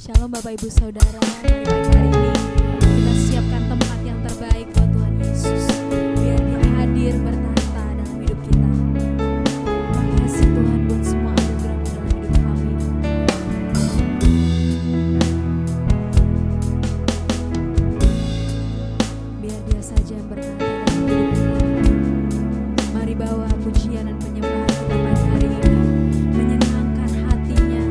Shalom Bapak Ibu Saudara, mari pagi hari ini kita siapkan tempat yang terbaik buat Tuhan Yesus, biar Dia hadir bertata dalam hidup kita. Terima kasih Tuhan buat semua anugerah-Mu dalam hidup kami. Biar Dia saja yang bertata dalam hidup kita. Mari bawa pujian dan penyembahan kita pagi hari ini, menyenangkan hatinya.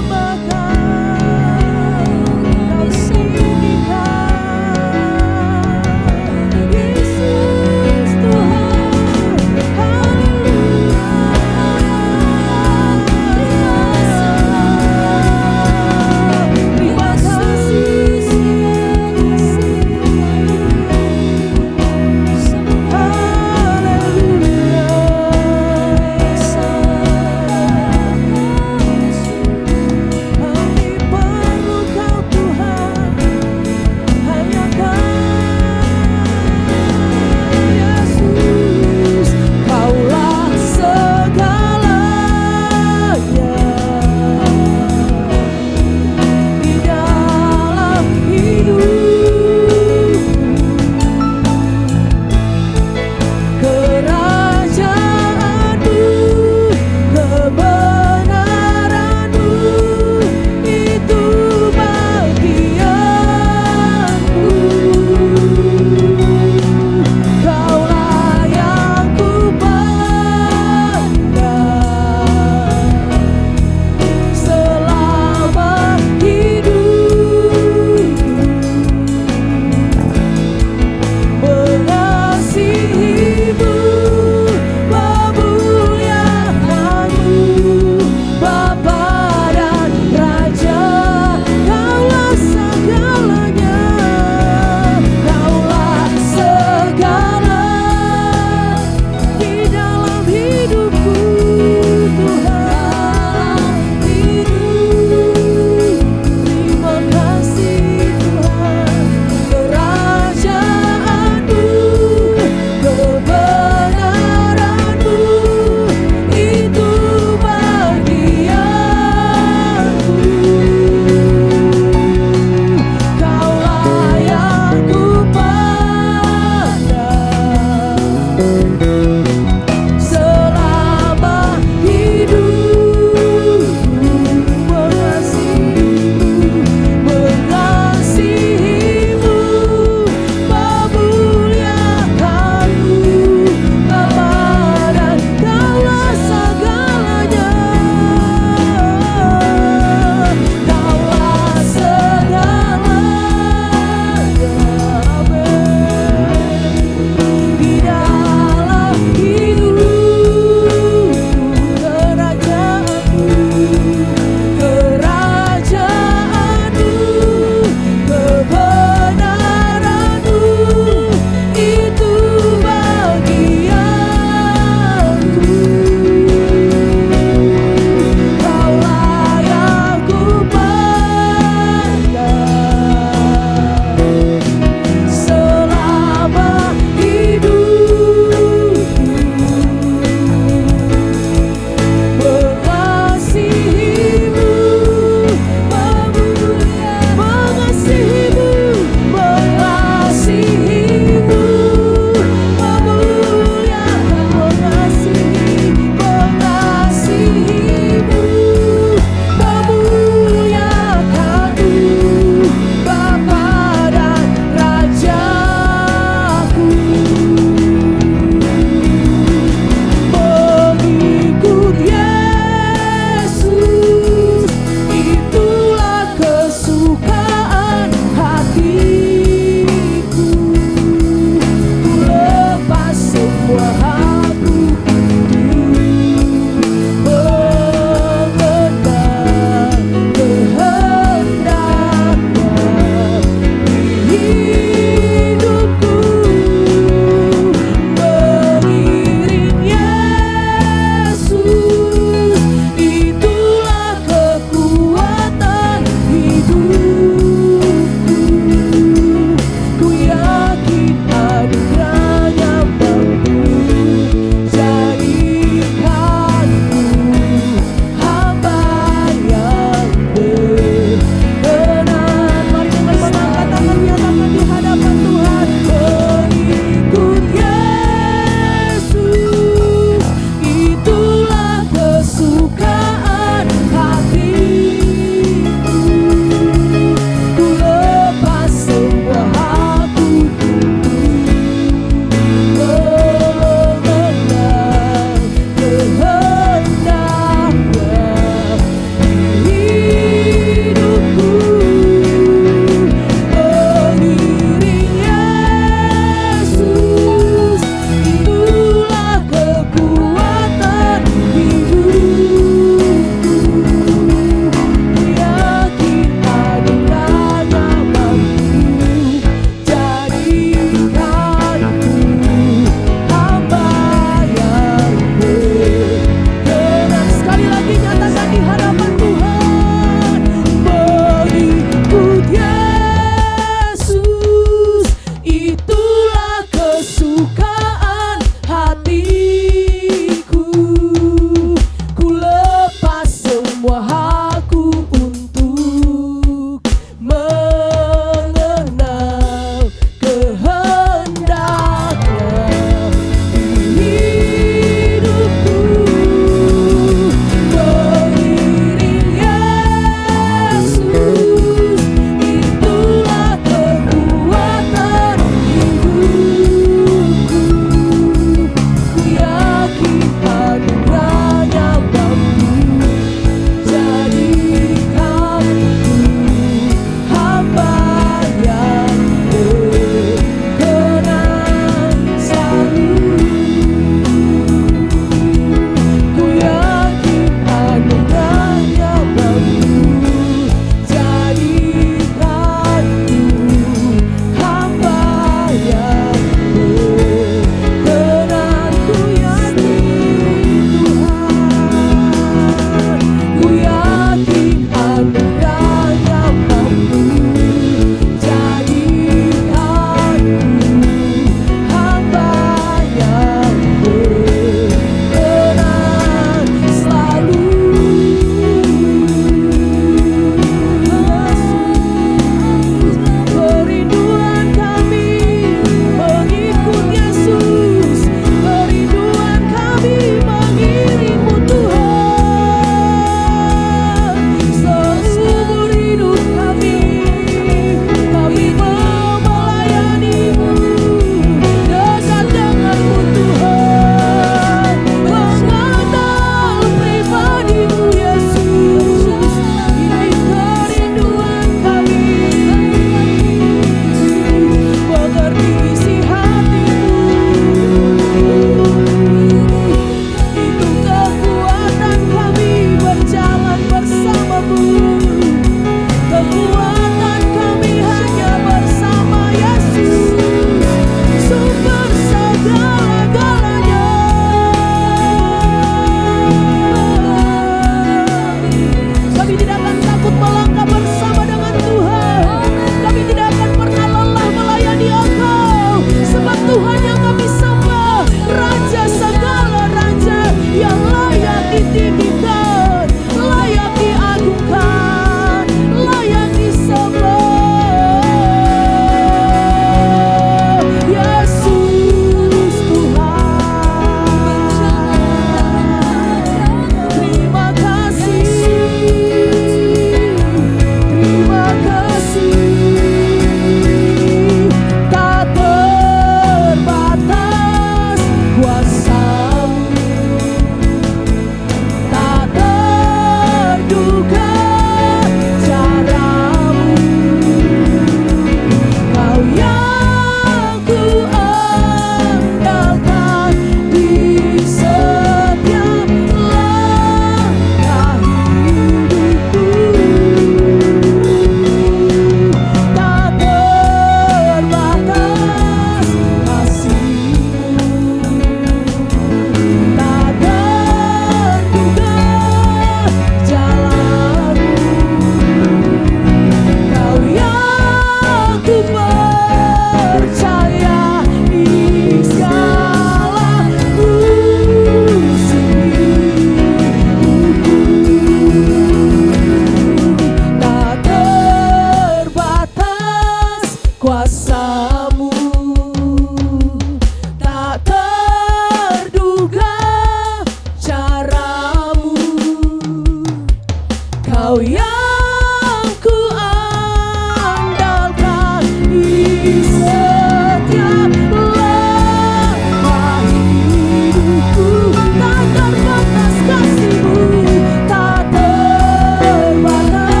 Kau yang ku andalkan di setiap langkah hidupku. Tak terbatas kasih-Mu, tak terbatas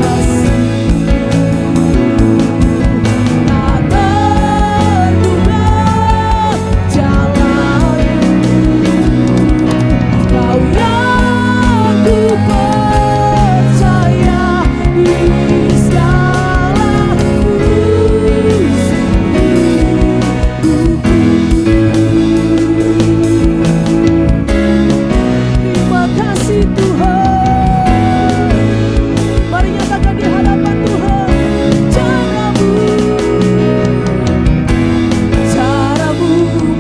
kasih-Mu, tak terduga jalan-Mu. Kau yang ku percaya di segala musim hidupku. Terima kasih Tuhan. Mari nyatakan di hadapan Tuhan. Caramu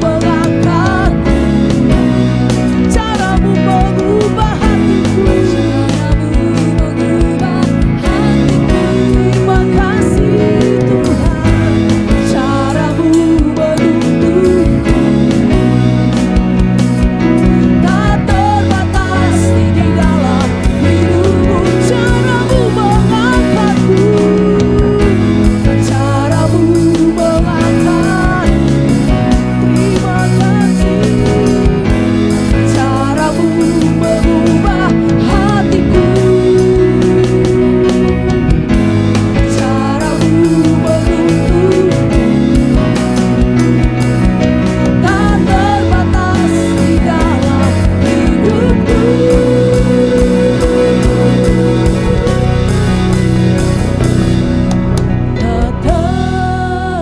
mengangkatku, caramu mengubah hatiku, terima kasih Tuhan. Caramu menuntunku, tak terbatas di dalam hidupku. Caramu mengangkatku, caramu mengangkat. Terima kasih. Caramu mengubah hatiku, caramu menuntunku, tak terbatas di dalam hidupku. Tak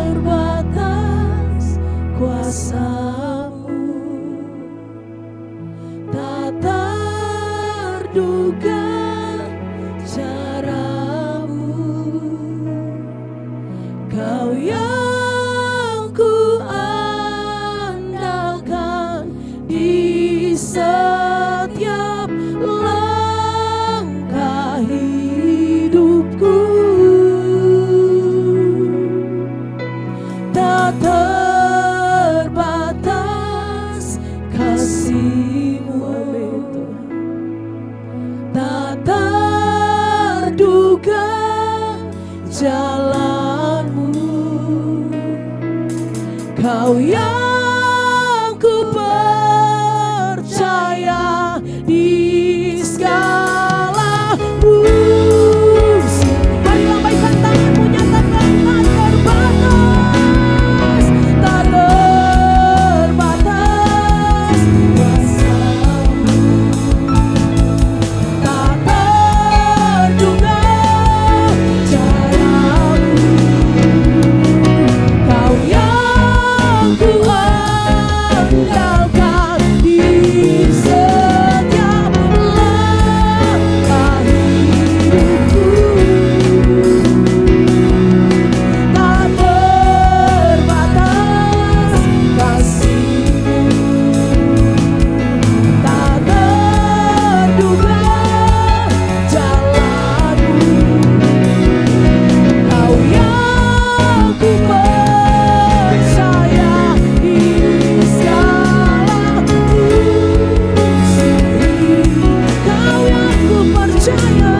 terbatas kuasa-Mu, tak terduga cara-Mu. Kau yang ku andalkan di setiap langkah hidupku. Tak terbatas kasih-Mu, tak terduga jalan-Mu. Kau yang ku percaya di segala musim. Mari lambaikan tanganmu, nyatakan tak terbatas, tak terbatas kuasa-Mu, tak terduga cara-Mu. Kau yang ku andalkan di setiap langkah hidupku. Tak terbatas kasih-Mu, tak terduga jalan-Mu. Kau yang ku percaya di segala musim. Kau yang ku percaya,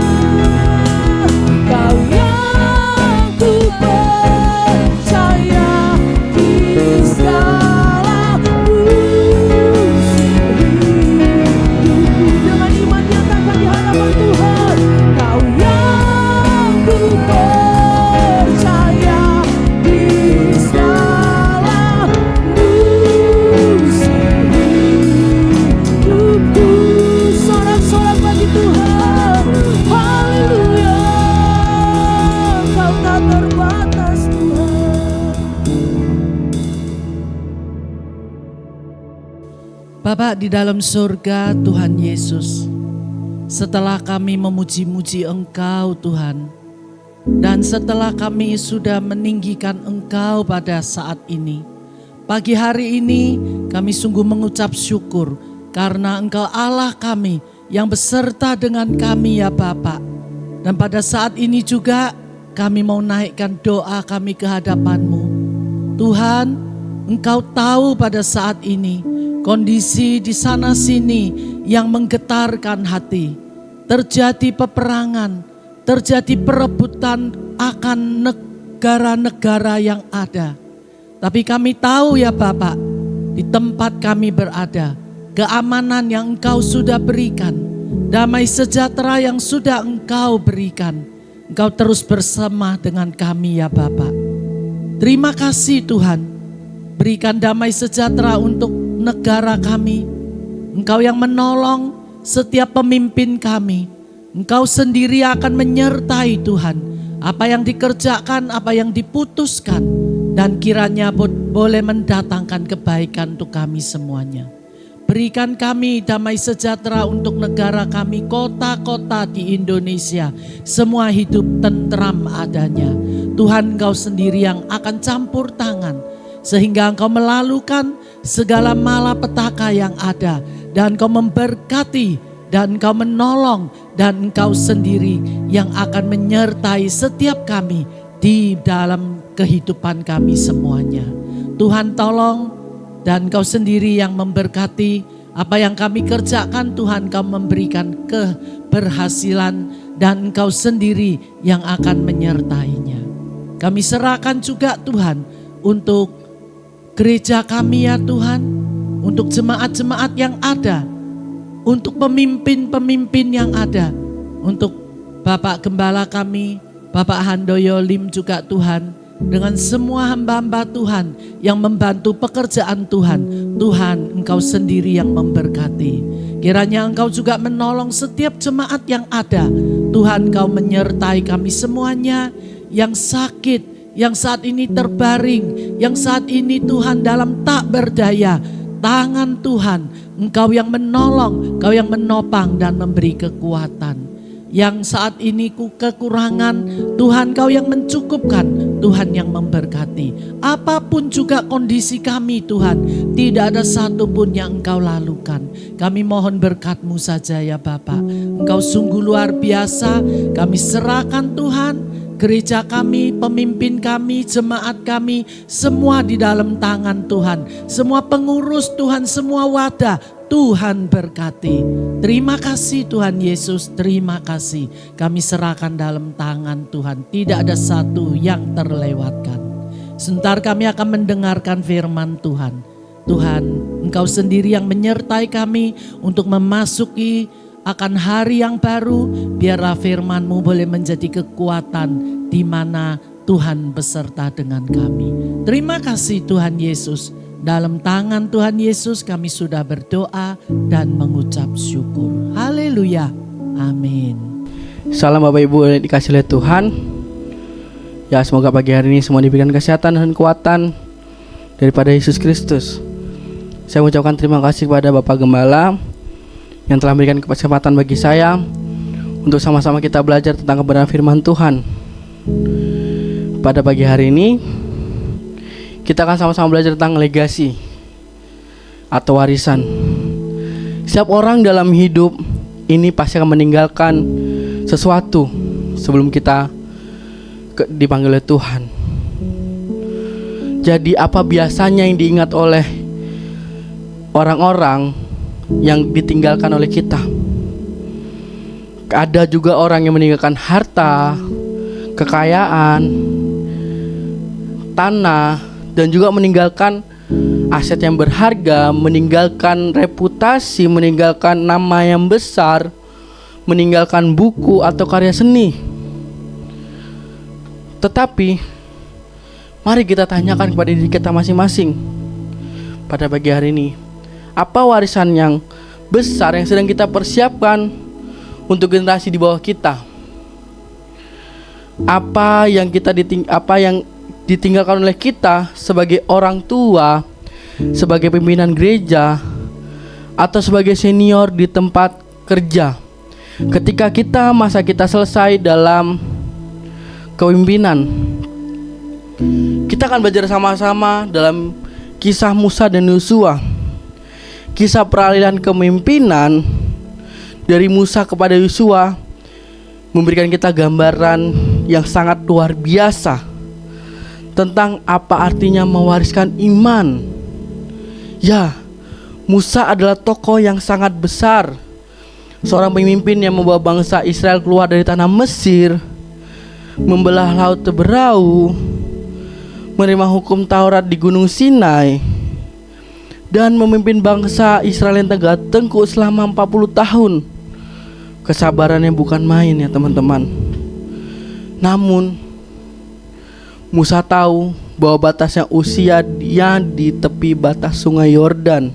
Kau yang ku percaya di segala musim hidupku. Dengan iman nyatakan di hadapan Tuhan. Kau yang ku percaya di segala musim hidupku. Sorak-sorak bagi Tuhan. Haleluya. Kau tak terbatas Tuhan. Bapa di dalam surga, Tuhan Yesus, setelah kami memuji-muji Engkau Tuhan, dan setelah kami sudah meninggikan Engkau pada saat ini, pagi hari ini kami sungguh mengucap syukur karena Engkau Allah kami yang beserta dengan kami ya Bapa. Dan pada saat ini juga kami mau naikkan doa kami ke hadapan-Mu. Tuhan, Engkau tahu pada saat ini kondisi di sana sini yang menggetarkan hati. terjadi peperangan, terjadi perebutan akan negara-negara yang ada. Tapi kami tahu ya Bapak, di tempat kami berada, keamanan yang Engkau sudah berikan, damai sejahtera yang sudah Engkau berikan, Engkau terus bersama dengan kami ya Bapak. Terima kasih Tuhan, berikan damai sejahtera untuk negara kami. Engkau yang menolong setiap pemimpin kami. Engkau sendiri akan menyertai Tuhan. Apa yang dikerjakan, apa yang diputuskan, dan kiranya boleh mendatangkan kebaikan untuk kami semuanya. Berikan kami damai sejahtera untuk negara kami, kota-kota di Indonesia. Semua hidup tentram adanya. Tuhan Engkau sendiri yang akan campur tangan, sehingga Engkau melalukan segala malapetaka yang ada. Dan Engkau memberkati, dan Engkau menolong, dan Engkau sendiri yang akan menyertai setiap kami di dalam kehidupan kami semuanya. Tuhan tolong, dan Engkau sendiri yang memberkati apa yang kami kerjakan. Tuhan Engkau memberikan keberhasilan, dan Engkau sendiri yang akan menyertainya. Kami serahkan juga Tuhan untuk gereja kami ya Tuhan, untuk jemaat-jemaat yang ada, untuk pemimpin-pemimpin yang ada, untuk Bapak Gembala kami, Bapak Handoyo Lim juga Tuhan, dengan semua hamba-hamba Tuhan yang membantu pekerjaan Tuhan. Tuhan Engkau sendiri yang memberkati. Kiranya Engkau juga menolong setiap jemaat yang ada. Tuhan Engkau menyertai kami semuanya yang sakit, yang saat ini terbaring, yang saat ini Tuhan dalam tak berdaya. Tangan Tuhan, Engkau yang menolong, Engkau yang menopang dan memberi kekuatan. Yang saat ini kekurangan, Tuhan Engkau yang mencukupkan, Tuhan yang memberkati. Apapun juga kondisi kami Tuhan, tidak ada satupun yang Engkau lalukan. Kami mohon berkat-Mu saja ya Bapak. Engkau sungguh luar biasa. Kami serahkan Tuhan, gereja kami, pemimpin kami, jemaat kami, semua di dalam tangan Tuhan. Semua pengurus Tuhan, semua wadah Tuhan berkati. Terima kasih Tuhan Yesus, terima kasih. Kami serahkan dalam tangan Tuhan. Tidak ada satu yang terlewatkan. Sebentar kami akan mendengarkan firman Tuhan. Tuhan, Engkau sendiri yang menyertai kami untuk memasuki akan hari yang baru. Biarlah firman-Mu boleh menjadi kekuatan di mana Tuhan beserta dengan kami. Terima kasih Tuhan Yesus. Dalam tangan Tuhan Yesus kami sudah berdoa dan mengucap syukur. Haleluya. Amin. Salam Bapak Ibu yang dikasih oleh Tuhan. Ya, semoga pagi hari ini semua diberikan kesehatan dan kekuatan daripada Yesus Kristus. Saya mengucapkan terima kasih kepada Bapak Gembala yang telah memberikan kesempatan bagi saya untuk sama-sama kita belajar tentang kebenaran firman Tuhan. Pada pagi hari ini kita akan sama-sama belajar tentang legasi atau warisan. Setiap orang dalam hidup ini pasti akan meninggalkan sesuatu sebelum kita dipanggil oleh Tuhan. Jadi apa biasanya yang diingat oleh orang-orang yang ditinggalkan oleh kita? Ada juga orang yang meninggalkan harta, kekayaan, tanah, dan juga meninggalkan aset yang berharga, meninggalkan reputasi, meninggalkan nama yang besar, meninggalkan buku atau karya seni. Tetapi mari kita tanyakan kepada diri kita masing-masing pada pagi hari ini, apa warisan yang besar yang sedang kita persiapkan untuk generasi di bawah kita? Apa yang ditinggalkan oleh kita sebagai orang tua, sebagai pimpinan gereja, atau sebagai senior di tempat kerja? Ketika masa kita selesai dalam kepemimpinan, kita akan belajar sama-sama dalam kisah Musa dan Yosua. Kisah peralihan kepemimpinan dari Musa kepada Yosua memberikan kita gambaran yang sangat luar biasa tentang apa artinya mewariskan iman. Ya, Musa adalah tokoh yang sangat besar, seorang pemimpin yang membawa bangsa Israel keluar dari tanah Mesir, membelah laut Teberau, menerima hukum Taurat di Gunung Sinai, dan memimpin bangsa Israel yang tegak tengkuk selama 40 tahun. Kesabarannya bukan main ya teman-teman. Namun Musa tahu bahwa batasnya usia dia di tepi batas sungai Yordan.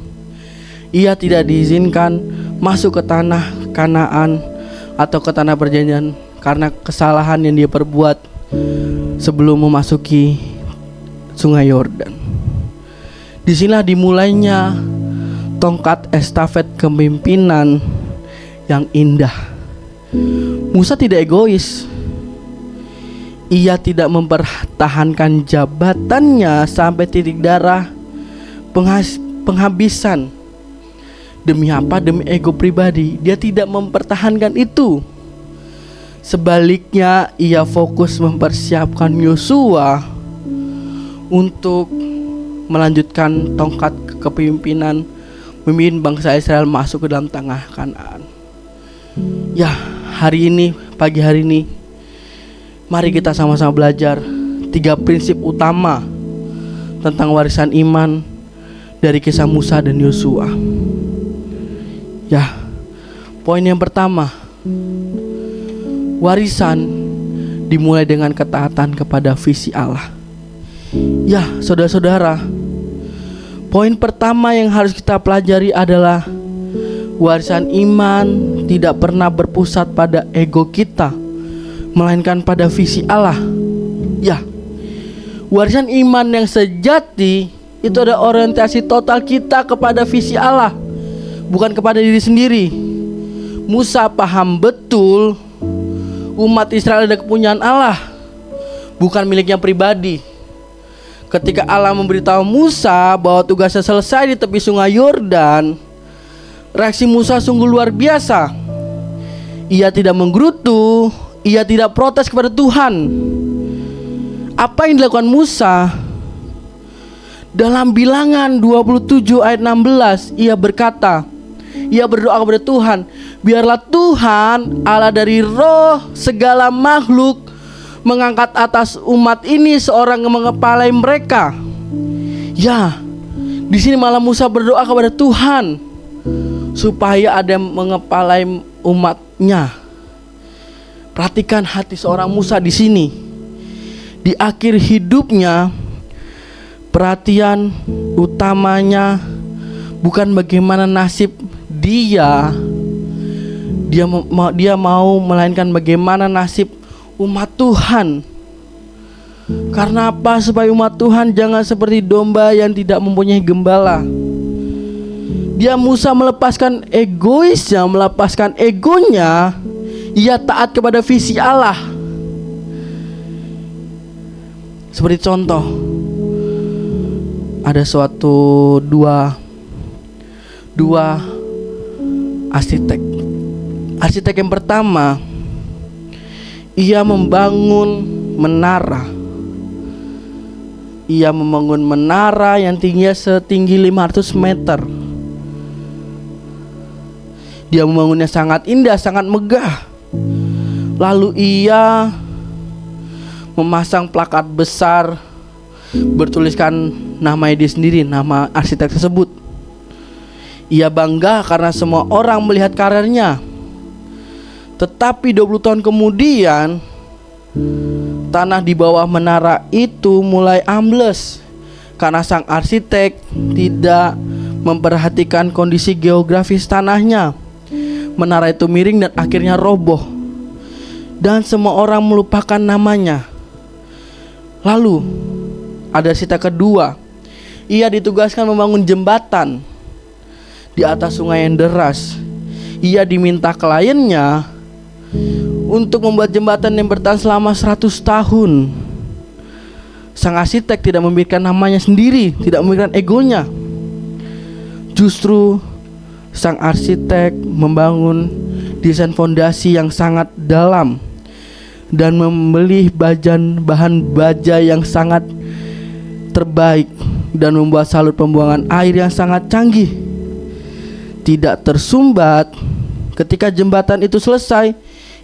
Ia tidak diizinkan masuk ke tanah Kanaan atau ke tanah perjanjian karena kesalahan yang dia perbuat sebelum memasuki sungai Yordan. Disinilah dimulainya tongkat estafet kepemimpinan yang indah. Musa tidak egois. Ia tidak mempertahankan jabatannya sampai titik darah penghabisan. Demi apa? Demi ego pribadi. Dia tidak mempertahankan itu. Sebaliknya, ia fokus mempersiapkan Yosua untuk melanjutkan tongkat kepemimpinan, memimpin bangsa Israel masuk ke dalam tanah Kanaan. Ya, hari ini, pagi hari ini, mari kita sama-sama belajar 3 prinsip utama tentang warisan iman dari kisah Musa dan Yosua. Ya, poin yang pertama, warisan dimulai dengan ketaatan kepada visi Allah. Ya, saudara-saudara, poin pertama yang harus kita pelajari adalah warisan iman tidak pernah berpusat pada ego kita, melainkan pada visi Allah. Ya, warisan iman yang sejati itu ada orientasi total kita kepada visi Allah, bukan kepada diri sendiri. Musa paham betul umat Israel ada kepunyaan Allah, bukan miliknya pribadi. Ketika Allah memberitahu Musa bahwa tugasnya selesai di tepi sungai Yordan, reaksi Musa sungguh luar biasa. Ia tidak menggerutu, ia tidak protes kepada Tuhan. Apa yang dilakukan Musa? Dalam Bilangan 27 ayat 16, ia berkata, ia berdoa kepada Tuhan, biarlah Tuhan Allah dari roh segala makhluk mengangkat atas umat ini seorang yang mengepalai mereka. Ya, di sini malah Musa berdoa kepada Tuhan supaya ada yang mengepalai umatnya. Perhatikan hati seorang Musa di sini. Di akhir hidupnya, perhatian utamanya bukan bagaimana nasib dia mau melainkan bagaimana nasib umat Tuhan. Karena apa? Supaya umat Tuhan jangan seperti domba yang tidak mempunyai gembala. Dia Musa melepaskan egoisnya, melepaskan egonya. Ia taat kepada visi Allah. Seperti contoh, ada suatu dua arsitek. Arsitek yang pertama, ia membangun menara. Ia membangun menara yang tingginya setinggi 500 meter. Dia membangunnya sangat indah, sangat megah. Lalu ia memasang plakat besar bertuliskan nama dia sendiri, nama arsitek tersebut. Ia bangga karena semua orang melihat karyanya. Tetapi 20 tahun kemudian, tanah di bawah menara itu mulai ambles karena sang arsitek tidak memperhatikan kondisi geografis tanahnya. Menara itu miring dan akhirnya roboh, dan semua orang melupakan namanya. Lalu ada arsitek kedua. Ia ditugaskan membangun jembatan di atas sungai yang deras. Ia diminta kliennya untuk membuat jembatan yang bertahan selama 100 tahun. Sang arsitek tidak memikirkan namanya sendiri, tidak memikirkan egonya. Justru sang arsitek membangun desain fondasi yang sangat dalam dan membeli bahan baja yang sangat terbaik dan membuat saluran pembuangan air yang sangat canggih. Tidak tersumbat, ketika jembatan itu selesai,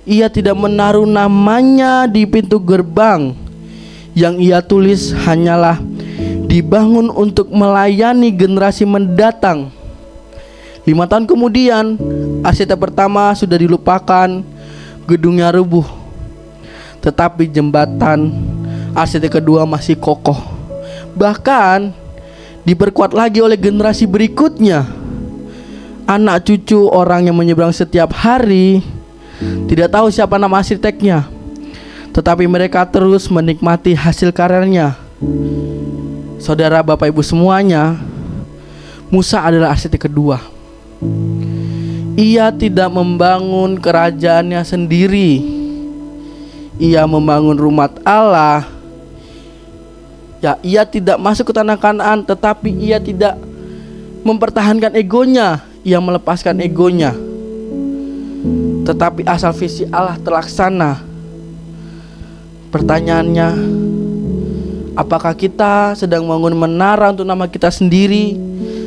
ia tidak menaruh namanya di pintu gerbang. Yang ia tulis hanyalah dibangun untuk melayani generasi mendatang. 5 tahun kemudian, arsitek pertama sudah dilupakan, gedungnya rubuh. Tetapi jembatan arsitek kedua masih kokoh. Bahkan diperkuat lagi oleh generasi berikutnya. Anak cucu orang yang menyeberang setiap hari tidak tahu siapa nama arsiteknya, tetapi mereka terus menikmati hasil karyanya. Saudara, Bapak Ibu semuanya, Musa adalah arsitek kedua. Ia tidak membangun kerajaannya sendiri. Ia membangun rumah Allah. Ya, ia tidak masuk ke tanah Kanaan, tetapi ia tidak mempertahankan egonya. Ia melepaskan egonya. Tetapi asal visi Allah terlaksana. Pertanyaannya, apakah kita sedang membangun menara untuk nama kita sendiri,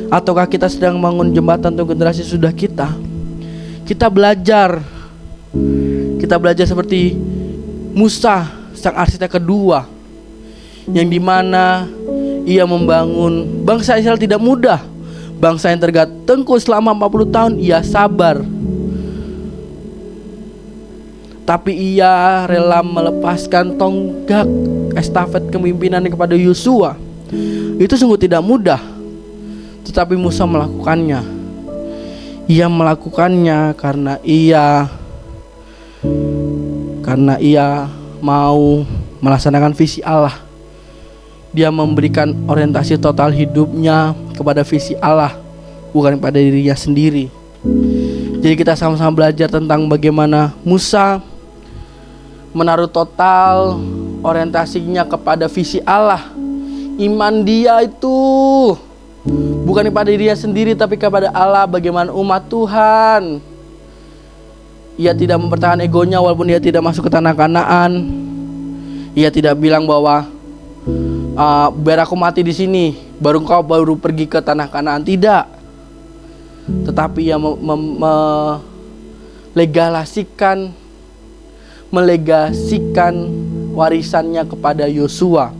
ataukah kita sedang membangun jembatan untuk generasi sudah kita? Kita belajar seperti Musa, sang arsitek kedua, yang dimana ia membangun bangsa Israel tidak mudah. Bangsa yang tergatengku selama 40 tahun, ia sabar. Tapi ia rela melepaskan tonggak estafet kepemimpinannya kepada Yosua. Itu sungguh tidak mudah, tetapi Musa melakukannya. Ia melakukannya karena ia mau melaksanakan visi Allah. Dia memberikan orientasi total hidupnya kepada visi Allah, bukan pada dirinya sendiri. Jadi kita sama-sama belajar tentang bagaimana Musa menaruh total orientasinya kepada visi Allah. Iman dia itu bukan kepada dirinya sendiri, tapi kepada Allah, bagaimana umat Tuhan. Ia tidak mempertahankan egonya walaupun dia tidak masuk ke tanah Kanaan. Ia tidak bilang bahwa biar aku mati di sini, baru kau pergi ke tanah Kanaan. Tidak. Tetapi ia melegasikan warisannya kepada Yosua.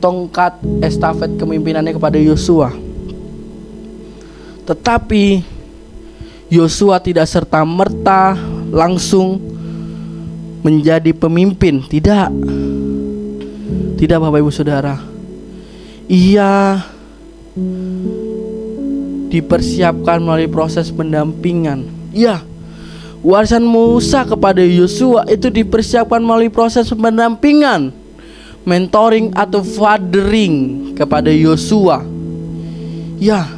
Tongkat estafet kepemimpinannya kepada Yosua. Tetapi Yosua tidak serta-merta langsung menjadi pemimpin. Tidak, Bapak Ibu Saudara. Ia dipersiapkan melalui proses pendampingan. Ya, warisan Musa kepada Yosua itu dipersiapkan melalui proses pendampingan, mentoring atau fathering kepada Yosua. Ya,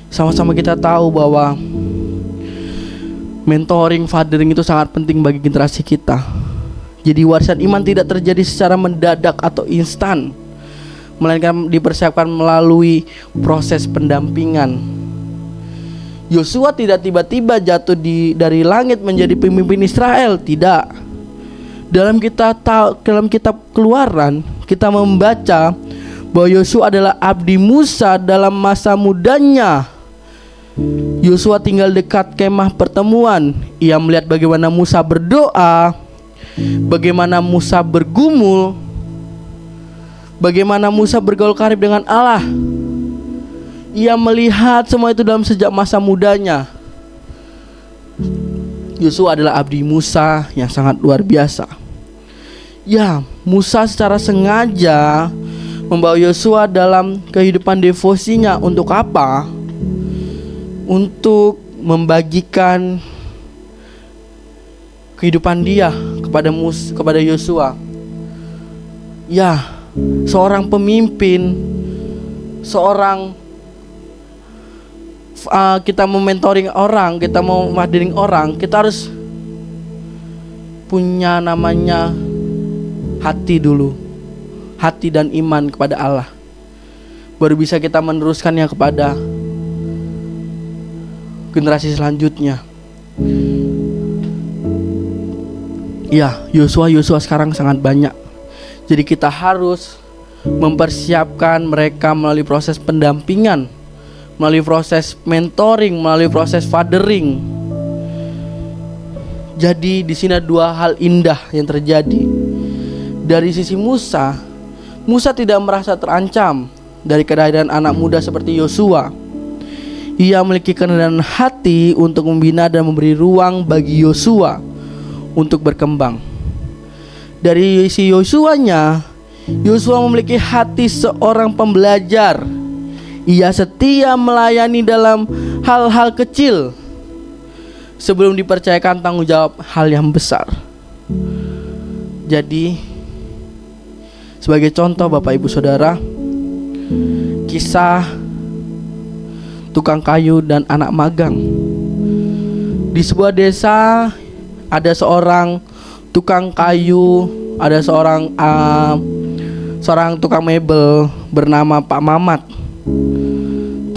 sama-sama kita tahu bahwa mentoring, fathering itu sangat penting bagi generasi kita. Jadi warisan iman tidak terjadi secara mendadak atau instan, melainkan dipersiapkan melalui proses pendampingan. Yosua tidak tiba-tiba jatuh dari langit menjadi pemimpin Israel, tidak. Dalam kitab Keluaran kita membaca bahwa Yosua adalah abdi Musa dalam masa mudanya. Yosua tinggal dekat kemah pertemuan. Ia melihat bagaimana Musa berdoa, bagaimana Musa bergumul, bagaimana Musa bergaul karib dengan Allah. Ia melihat semua itu dalam sejak masa mudanya. Yosua adalah abdi Musa yang sangat luar biasa. Ya, Musa secara sengaja membawa Yosua dalam kehidupan devosinya. Untuk apa? Untuk membagikan kehidupan dia kepada Yosua. Ya, seorang pemimpin, kita mau mentoring orang, kita mau fathering orang, kita harus punya namanya hati dulu. Hati dan iman kepada Allah. Baru bisa kita meneruskannya kepada generasi selanjutnya. Ya, Yosua sekarang sangat banyak. Jadi kita harus mempersiapkan mereka melalui proses pendampingan, melalui proses mentoring, melalui proses fathering. Jadi di sini ada dua hal indah yang terjadi. Dari sisi Musa, Musa tidak merasa terancam dari kehadiran anak muda seperti Yosua. Ia memiliki kerendahan hati untuk membina dan memberi ruang bagi Yosua untuk berkembang. Dari sisi Yosuanya, Yosua memiliki hati seorang pembelajar. Ia setia melayani dalam hal-hal kecil sebelum dipercayakan tanggung jawab hal yang besar. Jadi, sebagai contoh Bapak Ibu Saudara, kisah tukang kayu dan anak magang. Di sebuah desa ada seorang tukang kayu, ada seorang tukang mebel bernama Pak Mamat.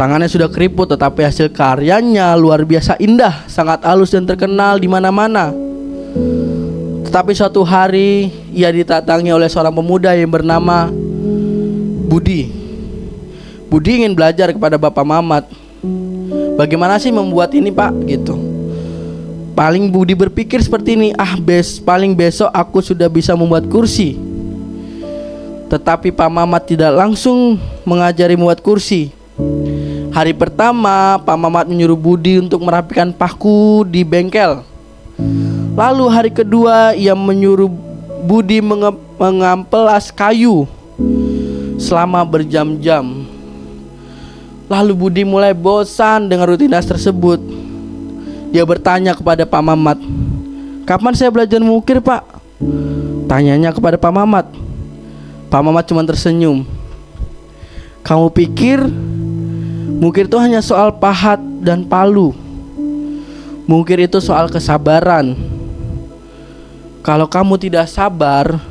Tangannya sudah keriput tetapi hasil karyanya luar biasa indah, sangat halus dan terkenal di mana-mana. Tetapi suatu hari ia didatangi oleh seorang pemuda yang bernama Budi. Budi ingin belajar kepada Bapak Mamat. Bagaimana sih membuat ini, Pak? Gitu. Paling Budi berpikir seperti ini, paling besok aku sudah bisa membuat kursi. Tetapi Pak Mamat tidak langsung mengajari membuat kursi. Hari pertama Pak Mamat menyuruh Budi untuk merapikan paku di bengkel. Lalu hari kedua ia menyuruh Budi mengampelas kayu selama berjam-jam. Lalu Budi mulai bosan dengan rutinitas tersebut. Dia bertanya kepada Pak Mamat, "Kapan saya belajar mengukir, Pak?" Tanyanya kepada Pak Mamat. Pak Mamat cuma tersenyum. "Kamu pikir mengukir itu hanya soal pahat dan palu? Mengukir itu soal kesabaran. Kalau kamu tidak sabar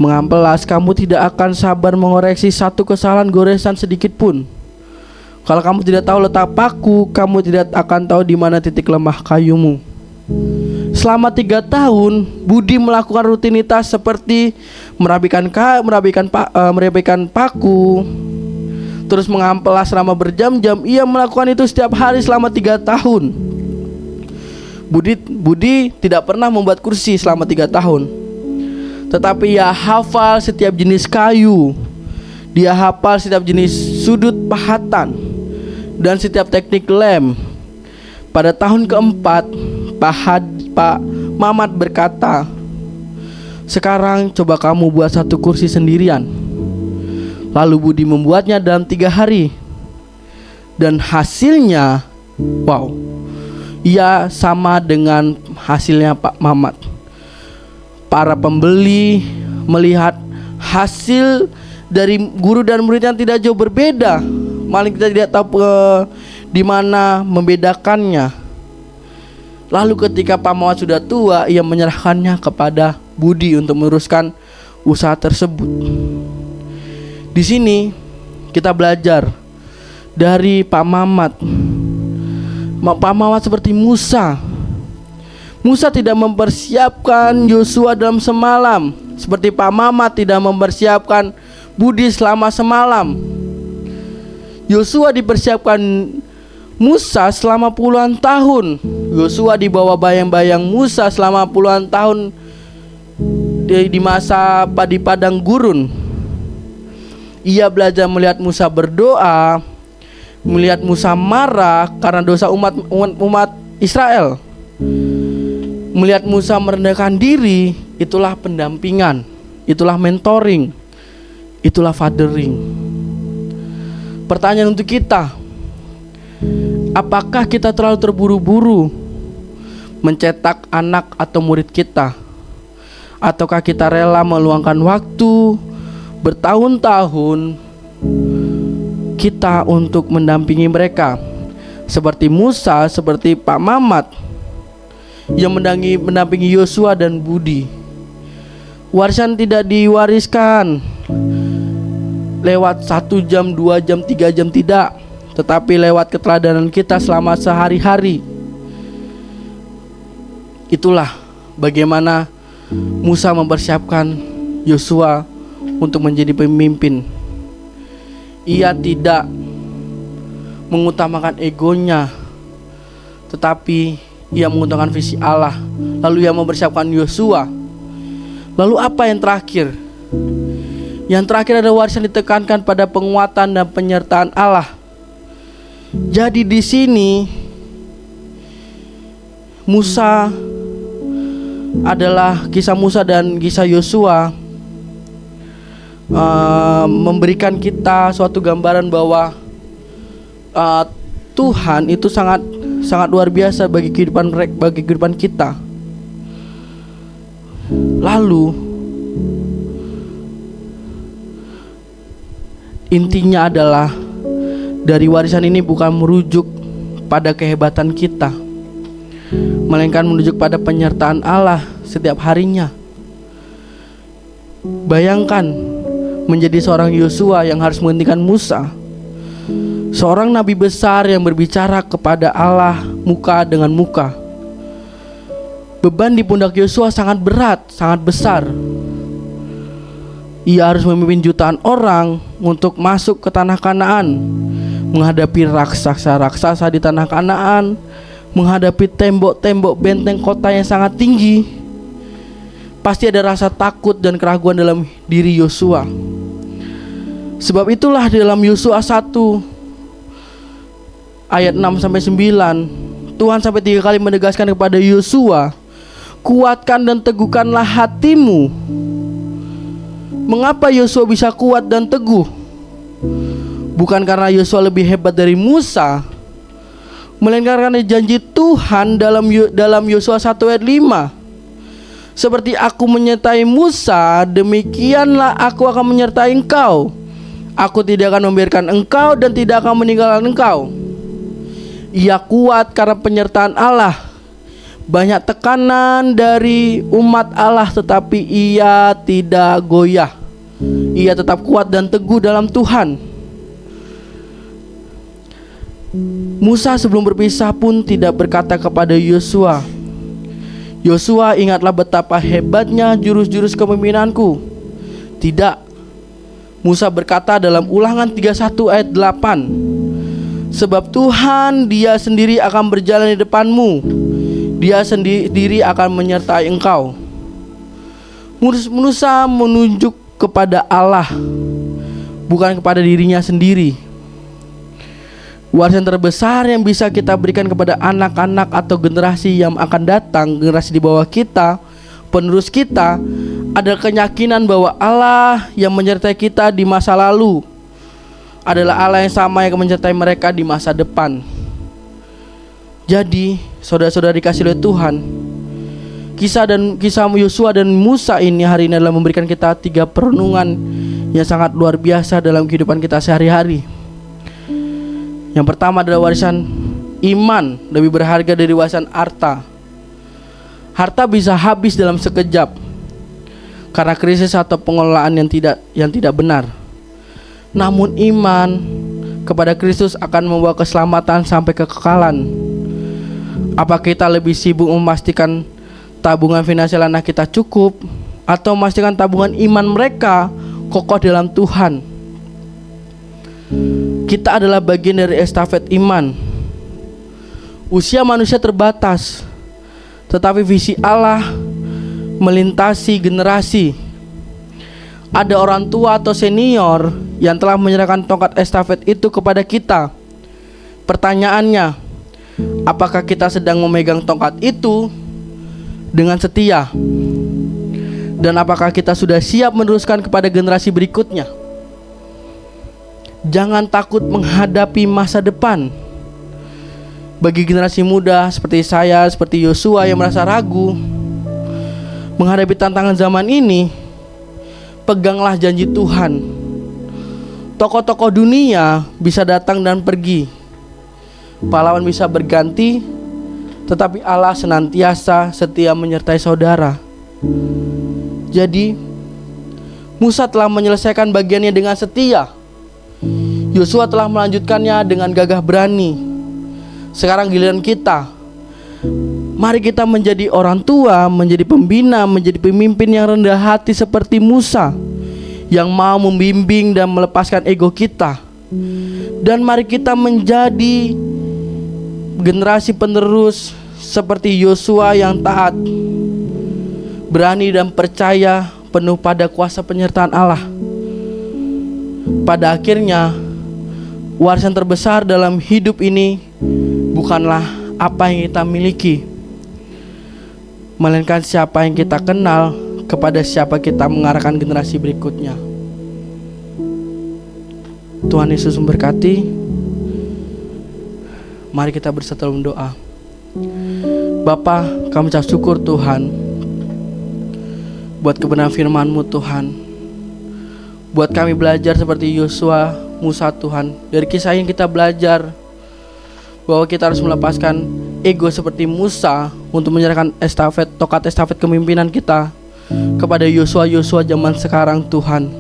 mengampelas, kamu tidak akan sabar mengoreksi satu kesalahan goresan sedikit pun. Kalau kamu tidak tahu letak paku, kamu tidak akan tahu di mana titik lemah kayumu." Selama 3 tahun, Budi melakukan rutinitas seperti merapikan paku, terus mengampelas selama berjam-jam. Ia melakukan itu setiap hari selama 3 tahun. Budi tidak pernah membuat kursi selama 3 tahun. Tetapi ia hafal setiap jenis kayu. Dia hafal setiap jenis sudut pahatan dan setiap teknik lem. Pada tahun keempat, Pak Mamat berkata, "Sekarang coba kamu buat satu kursi sendirian." Lalu Budi membuatnya dalam 3 hari. Dan hasilnya, wow, ia sama dengan hasilnya Pak Mamat. Para pembeli melihat hasil dari guru dan murid yang tidak jauh berbeda. Malah kita tidak tahu di mana membedakannya. Lalu ketika Pak Mamat sudah tua, ia menyerahkannya kepada Budi untuk meneruskan usaha tersebut. Di sini kita belajar dari Pak Mamat. Pak Mamat seperti Musa. Musa tidak mempersiapkan Yosua dalam semalam, seperti Pak Mamat tidak mempersiapkan Budi selama semalam. Yosua dipersiapkan Musa selama puluhan tahun. Yosua dibawa bayang-bayang Musa selama puluhan tahun di masa di padang gurun. Ia belajar melihat Musa berdoa, melihat Musa marah karena dosa umat Israel. Melihat Musa merendahkan diri, itulah pendampingan, itulah mentoring, itulah fathering. Pertanyaan untuk kita, apakah kita terlalu terburu-buru mencetak anak atau murid kita? Ataukah kita rela meluangkan waktu bertahun-tahun kita untuk mendampingi mereka? Seperti Musa, seperti Pak Mamat yang mendampingi Yosua dan Budi. Warisan tidak diwariskan lewat 1 jam, 2 jam, 3 jam, tidak, tetapi lewat keteladanan kita selama sehari-hari. Itulah bagaimana Musa mempersiapkan Yosua untuk menjadi pemimpin. Ia tidak mengutamakan egonya, tetapi ia menguntungkan visi Allah. Lalu ia mempersiapkan Yosua. Lalu apa yang terakhir? Yang terakhir ada warisan ditekankan pada penguatan dan penyertaan Allah. Jadi di sini Musa adalah kisah Musa dan kisah Yosua memberikan kita suatu gambaran bahwa Tuhan itu sangat luar biasa bagi kehidupan kita. Lalu intinya adalah dari warisan ini bukan merujuk pada kehebatan kita, melainkan merujuk pada penyertaan Allah setiap harinya. Bayangkan menjadi seorang Yosua yang harus menghentikan Musa, seorang nabi besar yang berbicara kepada Allah muka dengan muka. Beban di pundak Yosua sangat berat, sangat besar. Ia harus memimpin jutaan orang untuk masuk ke tanah Kanaan, menghadapi raksasa-raksasa di tanah Kanaan, menghadapi tembok-tembok benteng kota yang sangat tinggi. Pasti ada rasa takut dan keraguan dalam diri Yosua. Sebab itulah dalam Yosua 1 ayat 6-9 Tuhan sampai 3 kali menegaskan kepada Yosua, kuatkan dan teguhkanlah hatimu. Mengapa Yosua bisa kuat dan teguh? Bukan karena Yosua lebih hebat dari Musa, melainkan karena janji Tuhan dalam Yosua 1 ayat 5. Seperti aku menyertai Musa, demikianlah aku akan menyertai engkau. Aku tidak akan membiarkan engkau dan tidak akan meninggalkan engkau. Ia kuat karena penyertaan Allah. Banyak tekanan dari umat Allah, tetapi ia tidak goyah. Ia tetap kuat dan teguh dalam Tuhan. Musa sebelum berpisah pun tidak berkata kepada Yosua, Yosua, ingatlah betapa hebatnya jurus-jurus kepemimpinanku. Tidak. Musa berkata dalam Ulangan 31 ayat 8, sebab Tuhan dia sendiri akan berjalan di depanmu, dia sendiri akan menyertai engkau. Musa menunjuk kepada Allah, bukan kepada dirinya sendiri. Warisan terbesar yang bisa kita berikan kepada anak-anak atau generasi yang akan datang, generasi di bawah kita, penerus kita, adalah keyakinan bahwa Allah yang menyertai kita di masa lalu adalah Allah yang sama yang akan menyertai mereka di masa depan. Jadi, saudara-saudara dikasih oleh Tuhan, kisah Yosua dan Musa ini hari ini adalah memberikan kita 3 perenungan yang sangat luar biasa dalam kehidupan kita sehari-hari. Yang pertama adalah warisan iman lebih berharga dari warisan harta. Harta bisa habis dalam sekejap karena krisis atau pengelolaan yang tidak benar. Namun iman kepada Kristus akan membawa keselamatan sampai kekekalan. Apa kita lebih sibuk memastikan tabungan finansial anak kita cukup, atau memastikan tabungan iman mereka kokoh dalam Tuhan? Kita adalah bagian dari estafet iman. Usia manusia terbatas, tetapi visi Allah melintasi generasi. Ada orang tua atau senior yang telah menyerahkan tongkat estafet itu kepada kita. Pertanyaannya, apakah kita sedang memegang tongkat itu dengan setia? Dan apakah kita sudah siap meneruskan kepada generasi berikutnya? Jangan takut menghadapi masa depan. Bagi generasi muda seperti saya, seperti Yosua yang merasa ragu menghadapi tantangan zaman ini, peganglah janji Tuhan. Tokoh-tokoh dunia bisa datang dan pergi, pahlawan bisa berganti, tetapi Allah senantiasa setia menyertai saudara. Jadi Musa telah menyelesaikan bagiannya dengan setia. Yosua telah melanjutkannya dengan gagah berani. Sekarang giliran kita. Mari kita menjadi orang tua, menjadi pembina, menjadi pemimpin yang rendah hati seperti Musa, yang mau membimbing dan melepaskan ego kita. Dan mari kita menjadi generasi penerus seperti Yosua yang taat, berani dan percaya penuh pada kuasa penyertaan Allah. Pada akhirnya, warisan terbesar dalam hidup ini bukanlah apa yang kita miliki, melainkan siapa yang kita kenal, kepada siapa kita mengarahkan generasi berikutnya. Tuhan Yesus memberkati. Mari kita bersatu dalam doa. Bapa, kami ucap syukur Tuhan buat kebenaran firman-Mu Tuhan. Buat kami belajar seperti Yosua, Musa Tuhan. Dari kisah yang kita belajar bahwa kita harus melepaskan ego seperti Musa untuk menyerahkan tokat estafet kepemimpinan kita kepada Yosua zaman sekarang Tuhan.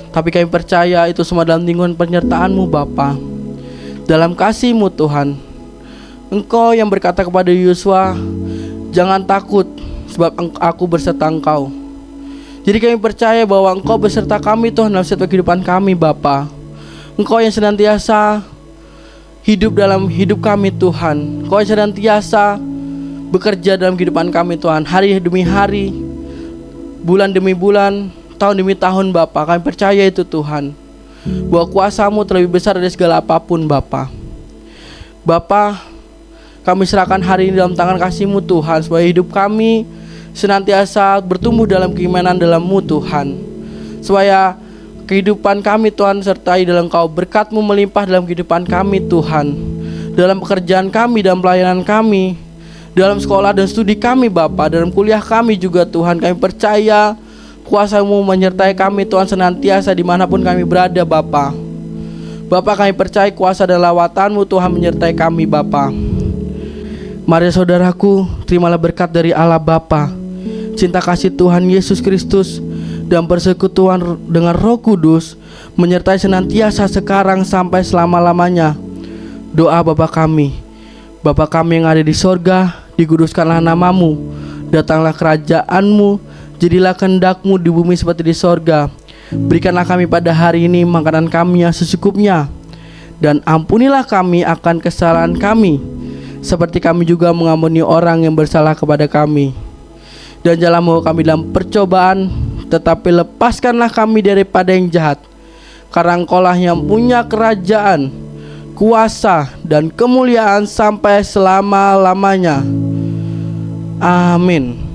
Tapi kami percaya itu semua dalam lingkungan penyertaan-Mu Bapa. Dalam kasih-Mu Tuhan, Engkau yang berkata kepada Yosua, jangan takut sebab aku berserta engkau. Jadi kami percaya bahwa Engkau beserta kami Tuhan dalam setiap kehidupan kami Bapa. Engkau yang senantiasa hidup dalam hidup kami Tuhan. Engkau yang senantiasa bekerja dalam kehidupan kami Tuhan, hari demi hari, bulan demi bulan, tahun demi tahun Bapa. Kami percaya itu Tuhan, bahwa kuasa-Mu terlebih besar dari segala apapun Bapa. Bapa, kami serahkan hari ini dalam tangan kasih-Mu Tuhan, supaya hidup kami senantiasa bertumbuh dalam keimanan dalam-Mu Tuhan, supaya kehidupan kami Tuhan sertai dalam Engkau, berkat-Mu melimpah dalam kehidupan kami Tuhan, dalam pekerjaan kami, dalam pelayanan kami, dalam sekolah dan studi kami Bapa, dalam kuliah kami juga Tuhan. Kami percaya kuasa-Mu menyertai kami Tuhan senantiasa dimanapun kami berada Bapa. Bapa, kami percaya kuasa dan lawatan-Mu Tuhan menyertai kami Bapa. Mari saudaraku, terimalah berkat dari Allah Bapa, cinta kasih Tuhan Yesus Kristus, dan persekutuan dengan Roh Kudus menyertai senantiasa sekarang sampai selama-lamanya. Doa Bapa kami. Bapa kami yang ada di sorga, dikuduskanlah nama-Mu, datanglah kerajaan-Mu, jadilah kehendak-Mu di bumi seperti di sorga. Berikanlah kami pada hari ini makanan kami yang secukupnya, dan ampunilah kami akan kesalahan kami, seperti kami juga mengampuni orang yang bersalah kepada kami. Dan janganlah membawa kami dalam percobaan, tetapi lepaskanlah kami daripada yang jahat. Karena Engkau-lah yang punya kerajaan, kuasa, dan kemuliaan sampai selama-lamanya. Amin.